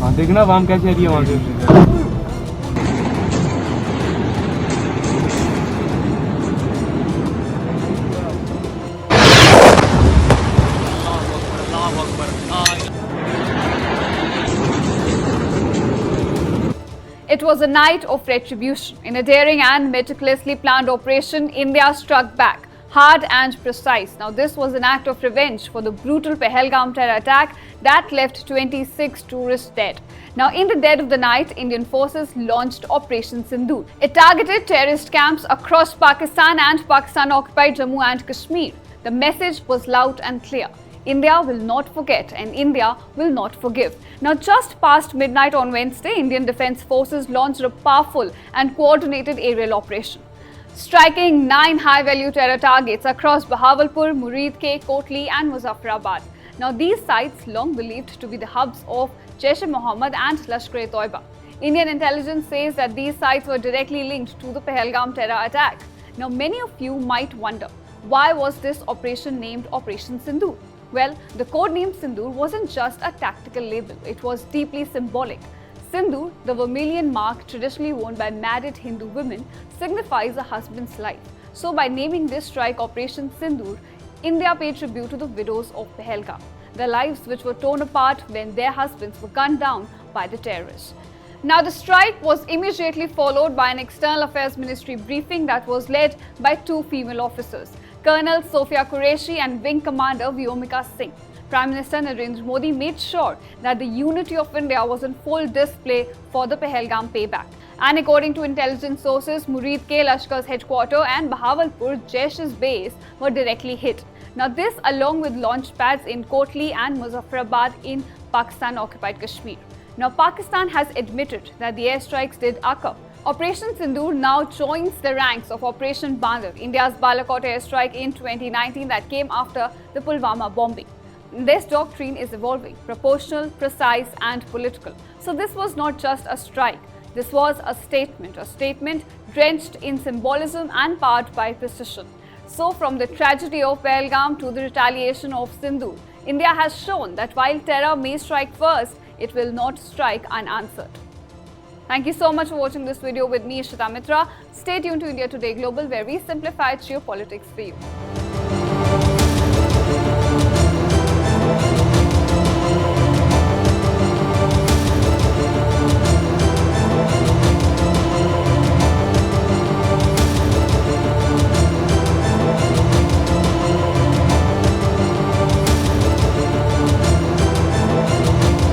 हाँ देखना वाम कैसे आ रही है वहाँ से। It was a night of retribution. In a daring and meticulously planned operation, India struck back, hard and precise. Now, this was an act of revenge for the brutal Pahalgam terror attack that left 26 tourists dead. Now, in the dead of the night, Indian forces launched Operation Sindoor. It targeted terrorist camps across Pakistan and Pakistan-occupied Jammu and Kashmir. The message was loud and clear. India will not forget and India will not forgive. Now, just past midnight on Wednesday, Indian Defence Forces launched a powerful and coordinated aerial operation, striking 9 high-value terror targets across Bahawalpur, Muridke, Kotli and Muzaffarabad. Now, these sites, long believed to be the hubs of Jaish-e-Mohammed and Lashkar-e-Toiba. Indian intelligence says that these sites were directly linked to the Pahalgam terror attack. Now, many of you might wonder, why was this operation named Operation Sindoor? Well, the codename Sindoor wasn't just a tactical label, it was deeply symbolic. Sindoor, the vermilion mark traditionally worn by married Hindu women, signifies a husband's life. So by naming this strike Operation Sindoor, India paid tribute to the widows of Pahalgam, their lives which were torn apart when their husbands were gunned down by the terrorists. Now, the strike was immediately followed by an External Affairs Ministry briefing that was led by 2 female officers, Colonel Sophia Qureshi and Wing Commander Vyomika Singh. Prime Minister Narendra Modi made sure that the unity of India was in full display for the Pahalgam payback. And according to intelligence sources, Muridke, Lashkar's headquarters and Bahawalpur, Jaish's base were directly hit. Now, this along with launch pads in Kotli and Muzaffarabad in Pakistan-occupied Kashmir. Now, Pakistan has admitted that the airstrikes did occur. Operation Sindoor now joins the ranks of Operation Bandar, India's Balakot airstrike in 2019 that came after the Pulwama bombing. This doctrine is evolving, proportional, precise and political. So this was not just a strike, this was a statement drenched in symbolism and powered by precision. So from the tragedy of Pahalgam to the retaliation of Sindoor, India has shown that while terror may strike first, it will not strike unanswered. Thank you so much for watching this video with me, Ishita Mitra. Stay tuned to India Today Global, where we simplify geopolitics for you.